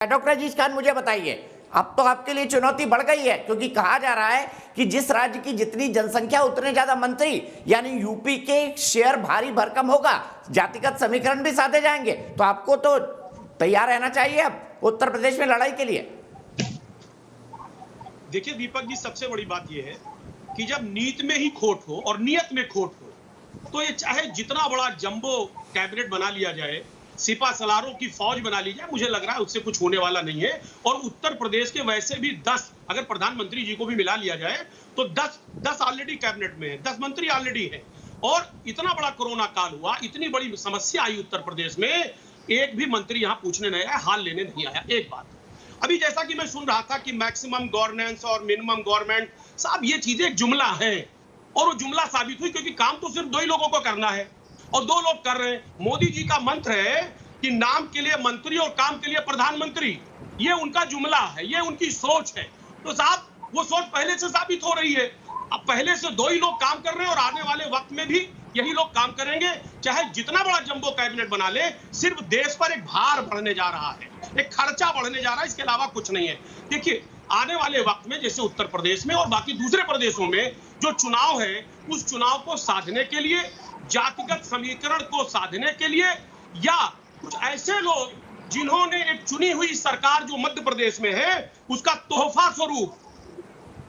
Doctor अजीज खान, मुझे बताइए, अब तो आपके लिए चुनौती बढ़ गई है, क्योंकि कहा जा रहा है कि जिस राज्य की जितनी जनसंख्या उतने ज्यादा मंत्री, यानी यूपी के शेयर भारी भरकम होगा, जातिगत समीकरण भी साधे जाएंगे। तो आपको तो तैयार रहना चाहिए अब उत्तर प्रदेश में लड़ाई के लिए। देखिए दीपक जी, सबसे बड़ी बात यह है कि जब नीत में ही खोट हो और नियत में खोट हो, तो ये चाहे जितना बड़ा जंबो कैबिनेट बना लिया जाए, सिपा सलारों की फौज बना ली जाए, मुझे लग रहा है उससे कुछ होने वाला नहीं है। और उत्तर प्रदेश के वैसे भी 10, अगर प्रधानमंत्री जी को भी मिला लिया जाए तो 10 ऑलरेडी कैबिनेट में है, 10 मंत्री ऑलरेडी है। और इतना बड़ा कोरोना काल हुआ, इतनी बड़ी समस्या आई उत्तर प्रदेश में, एक भी मंत्री यहाँ पूछने नहीं आया, हाल लेने नहीं आया। एक बात अभी जैसा कि मैं सुन रहा था कि मैक्सिमम गवर्नेंस और मिनिमम गवर्नमेंट, साहब ये चीजें एक जुमला है, और वो जुमला साबित हुई, क्योंकि काम तो सिर्फ 2 ही लोगों को करना है और 2 लोग कर रहे हैं। मोदी जी का मंत्र है कि नाम के लिए मंत्री और काम के लिए प्रधानमंत्री, ये उनका जुमला है, ये उनकी सोच है। तो साहब वो सोच पहले से साबित हो रही है। अब पहले से 2 ही लोग काम कर रहे हैं और आने वाले वक्त में भी यही लोग काम करेंगे, चाहे जितना बड़ा जंबो कैबिनेट बना ले। सिर्फ देश पर एक भार बढ़ने जा रहा है, एक खर्चा बढ़ने जा रहा है, इसके अलावा कुछ नहीं है। देखिए आने वाले वक्त में जैसे उत्तर प्रदेश में और बाकी दूसरे प्रदेशों में जो चुनाव है, उस चुनाव को साधने के लिए, जातिगत समीकरण को साधने के लिए, या कुछ ऐसे लोग जिन्होंने एक चुनी हुई सरकार जो मध्य प्रदेश में है, उसका तोहफा स्वरूप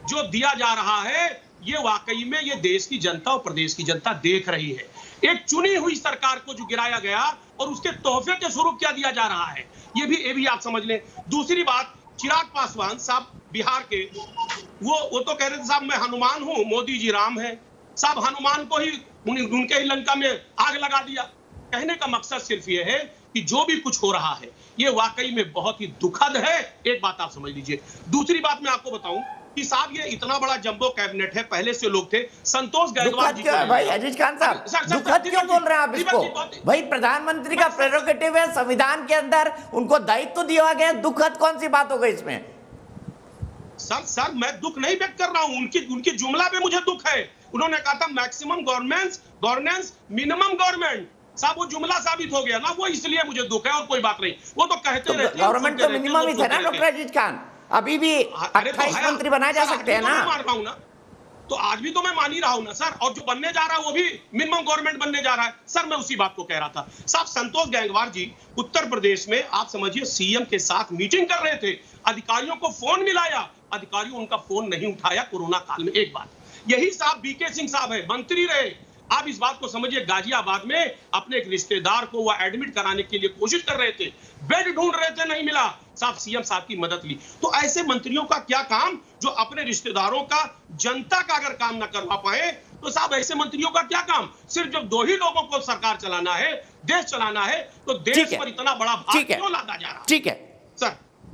जो दिया जा रहा है, ये वाकई में ये देश की जनता और प्रदेश की जनता देख रही है। एक चुनी हुई सरकार को जो गिराया गया और उसके तोहफे के स्वरूप क्या दिया जा रहा है, ये भी आप समझ लें। दूसरी बात, चिराग पासवान साहब बिहार के, वो तो कह रहे थे साहब मैं हनुमान हूं, मोदी जी राम है। साहब हनुमान को ही उनके ही लंका में आग लगा दिया। कहने का मकसद सिर्फ ये है कि जो भी कुछ हो रहा है ये वाकई में बहुत ही दुखद है। एक बात आप समझ लीजिए। दूसरी बात मैं आपको बताऊं कि साहब ये इतना बड़ा जंबो कैबिनेट है, पहले से लोग थे, संतोष गंगवार जी का। भाई अजीज खान साहब, दुखद क्यों बोल रहे हैं आप इसको? भाई प्रधानमंत्री का प्रेरोगेटिव है, संविधान के अंदर उनको दायित्व दिया गया, दुखद कौन सी बात हो गई इसमें? सर मैं दुख नहीं व्यक्त कर रहा हूं, उनकी जुमला पे मुझे दुख है। उन्होंने कहा था मैक्सिमम गवर्नेंस मिनिमम गवर्नमेंट, साहब वो जुमला साबित हो गया ना, वो इसलिए मुझे दुख है और कोई बात नहीं। वो तो कहते रहते हैं गवर्नमेंट तो मिनिमम ही था ना डॉक्टर अजीज खान, अभी भी 28 मंत्री बनाए जा सकते हैं ना। मान रहा हूं ना, तो आज भी तो मैं मान ही रहा हूं ना सर, और जो बनने जा रहा है वो भी मिनिमम गवर्नमेंट बनने जा रहा है। सर मैं उसी बात को कह रहा था। साहब संतोष गंगवार जी उत्तर प्रदेश में आप समझिए सीएम के साथ मीटिंग कर रहे थे, अधिकारियों को फोन मिलाया, अधिकारियों उनका फोन नहीं उठाया कोरोना काल में। एक बात, यही साहब बीके सिंह साहब है, मंत्री रहे। आप इस बात को समझिए, गाजियाबाद में अपने एक रिश्तेदार को वह एडमिट कराने के लिए कोशिश कर रहे थे, बेड ढूंढ रहे थे, नहीं मिला, साहब सीएम साहब की मदद ली। तो ऐसे मंत्रियों का क्या काम जो अपने रिश्तेदारों का, जनता का अगर काम ना करवा पाए, तो साहब ऐसे मंत्रियों का क्या काम? सिर्फ जब 2 ही लोगों को सरकार चलाना है, देश चलाना है, तो देश पर इतना बड़ा भार क्यों लादा जा रहा है? ठीक है सर।